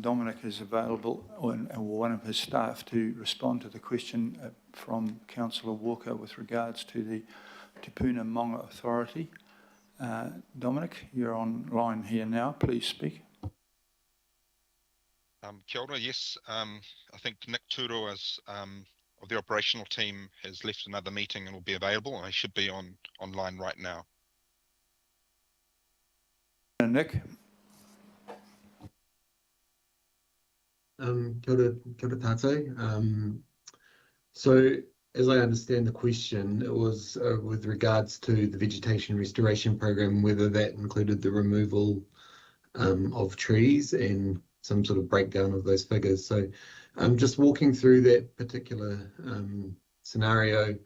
Dominic is available, or one of his staff, to respond to the question from Councillor Walker with regards to the Te Puna Monga Authority. Dominic, you're online here now. Please speak. Kia ora, yes. I think Nick Turo of the operational team has left another meeting and will be available. I should be online right now. Nick. Kia ora tātou. So, as I understand the question, it was with regards to the vegetation restoration program, whether that included the removal of trees and some sort of breakdown of those figures. So, just walking through that particular scenario,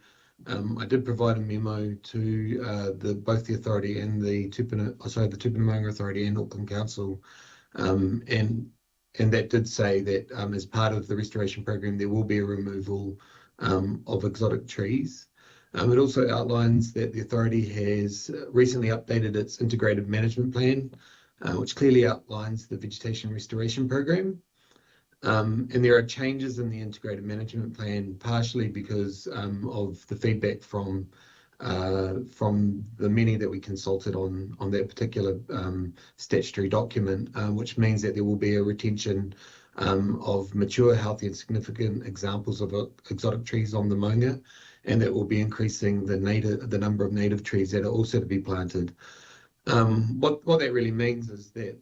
I did provide a memo to both the authority and the Te Puna Monga Authority and Auckland Council, and that did say that as part of the restoration program, there will be a removal of exotic trees. It also outlines that the authority has recently updated its integrated management plan, which clearly outlines the vegetation restoration program. And there are changes in the integrated management plan, partially because of the feedback from the many that we consulted on that particular statutory document, which means that there will be a retention of mature, healthy and significant examples of exotic trees on the Maunga, and that will be increasing the number of native trees that are also to be planted. What that really means is that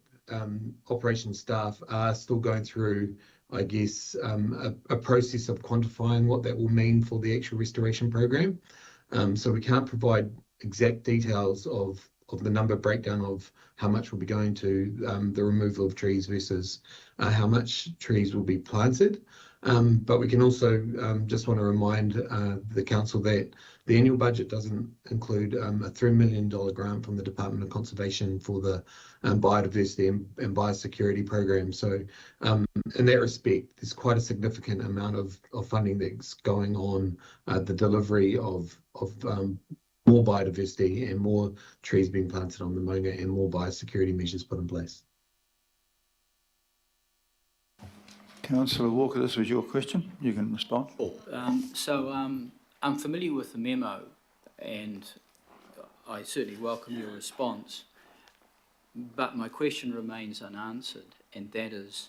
operations staff are still going through, I guess, a process of quantifying what that will mean for the actual restoration program. So we can't provide exact details of the number breakdown of how much will be going to the removal of trees versus how much trees will be planted. But we can also just want to remind the council that the annual budget doesn't include a $3 million grant from the Department of Conservation for the biodiversity and biosecurity program. So in that respect, there's quite a significant amount of funding that's going on the delivery of more biodiversity and more trees being planted on the Maunga and more biosecurity measures put in place. Councillor Walker, this was your question. You can respond. I'm familiar with the memo and I certainly welcome your response, but my question remains unanswered, and that is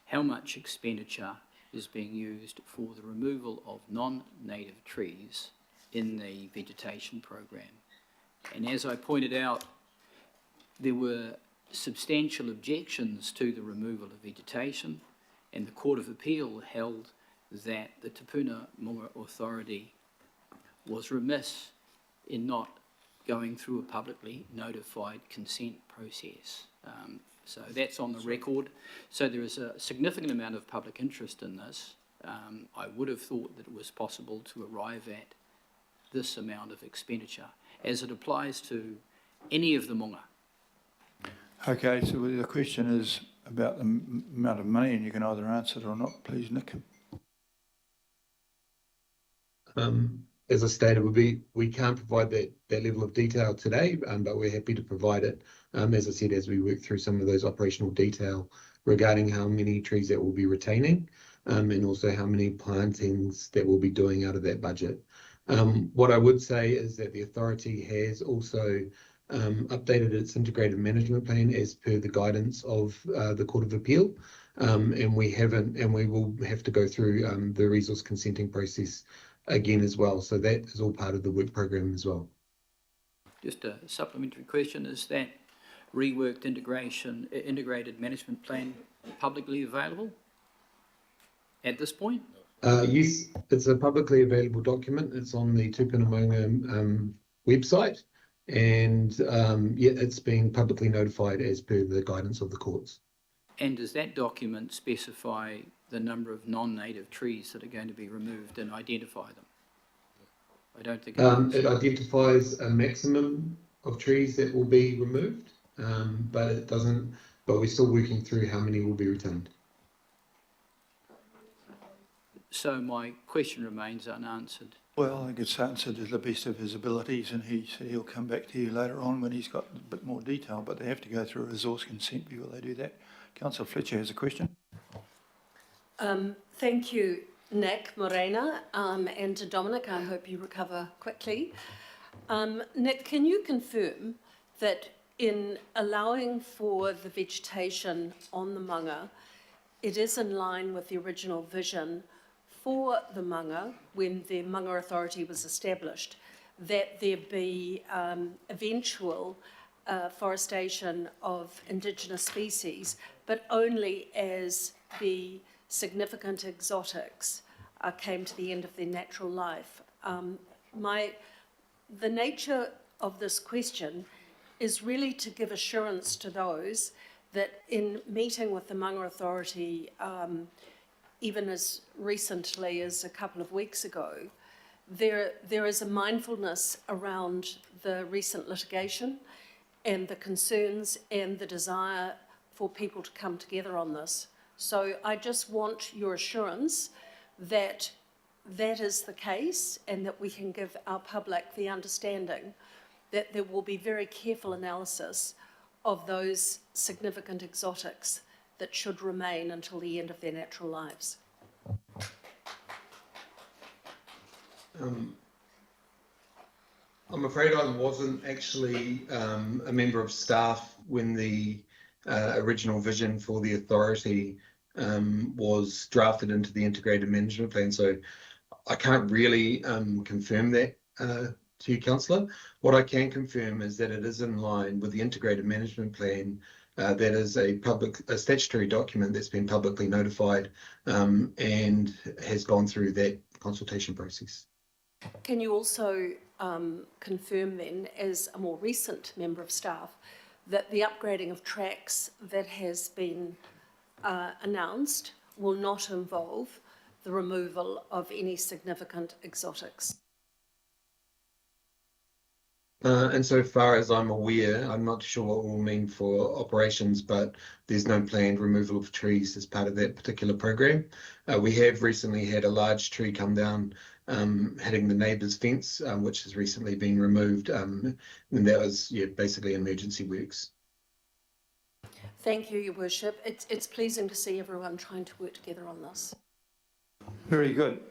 how much expenditure is being used for the removal of non-native trees in the vegetation program. And as I pointed out, there were substantial objections to the removal of vegetation, and the Court of Appeal held that the Te Puna Monga Authority was remiss in not going through a publicly notified consent process. So that's on the record. So there is a significant amount of public interest in this. I would have thought that it was possible to arrive at this amount of expenditure as it applies to any of the monga. Okay, so the question is about the amount of money, and you can either answer it or not, please, Nick. As I stated, we can't provide that level of detail today, but we're happy to provide it, as I said, as we work through some of those operational detail regarding how many trees that we'll be retaining, and also how many plantings that we'll be doing out of that budget. What I would say is that the authority has also updated its integrated management plan as per the guidance of the Court of Appeal, and we will have to go through the resource consenting process again as well. So that is all part of the work program as well. Just a supplementary question, is that reworked integrated management plan publicly available at this point? Yes, it's a publicly available document. It's on the Te Puna Monga website, and yeah, it's being publicly notified as per the guidance of the courts. And does that document specify the number of non-native trees that are going to be removed and identify them? I don't think it identifies a maximum of trees that will be removed, but it doesn't. But we're still working through how many will be retained. So my question remains unanswered. Well, I think it's answered to the best of his abilities, and he said he'll come back to you later on when he's got a bit more detail, but they have to go through a resource consent before they do that. Councillor Fletcher has a question. Thank you, Nick Morena, and to Dominic. I hope you recover quickly. Nick, can you confirm that in allowing for the vegetation on the manga, it is in line with the original vision for the manga when the Manga Authority was established, that there be eventual forestation of Indigenous species, but only as the significant exotics came to the end of their natural life. The nature of this question is really to give assurance to those that in meeting with the Manga Authority, even as recently as a couple of weeks ago, there is a mindfulness around the recent litigation and the concerns and the desire for people to come together on this. So I just want your assurance that that is the case and that we can give our public the understanding that there will be very careful analysis of those significant exotics that should remain until the end of their natural lives. I'm afraid I wasn't actually a member of staff when the original vision for the authority was drafted into the integrated management plan, so I can't really confirm that to you, Councillor. What I can confirm is that it is in line with the integrated management plan. That is a statutory document that's been publicly notified and has gone through that consultation process. Can you also confirm then, as a more recent member of staff, that the upgrading of tracks that has been announced will not involve the removal of any significant exotics? Insofar as I'm aware, I'm not sure what it will mean for operations, but there's no planned removal of trees as part of that particular program. We have recently had a large tree come down hitting the neighbour's fence, which has recently been removed, and that was basically emergency works. Thank you, Your Worship. It's pleasing to see everyone trying to work together on this. Very good.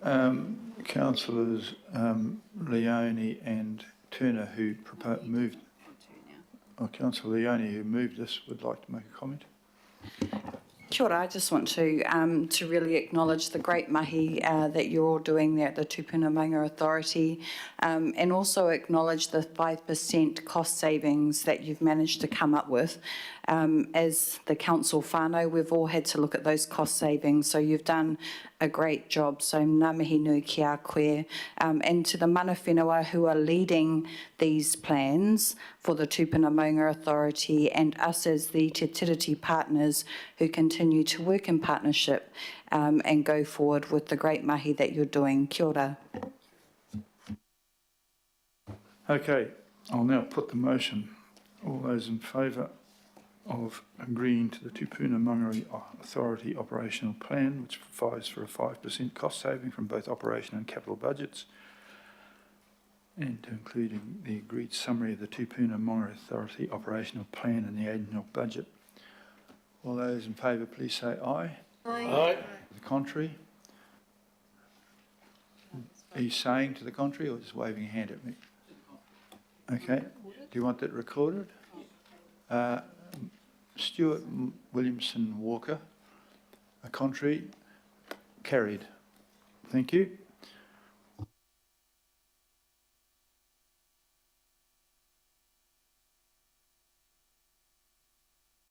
Councillors Leone and Turner, who moved, Councillor Leone, who moved this, would like to make a comment. Kia ora, I just want to really acknowledge the great mahi that you're all doing there at the Tupuna Manga Authority, and also acknowledge the 5% cost savings that you've managed to come up with. As the council whānau, we've all had to look at those cost savings, so you've done a great job. So ngā mihi nui ki a koe. And to the mana whenua who are leading these plans for the Tupuna Manga Authority and us as the Te Tiriti partners who continue to work in partnership and go forward with the great mahi that you're doing. Kia ora. Okay, I'll now put the motion. All those in favour of agreeing to the Tupuna Manga Authority operational plan, which provides for a 5% cost saving from both operation and capital budgets, and including the agreed summary of the Tupuna Manga Authority operational plan and the annual budget. All those in favour, please say aye. Aye. Aye. The contrary? Are you saying to the contrary or just waving a hand at me? Okay. Do you want that recorded? Stuart Williamson Walker, a contrary, carried. Thank you.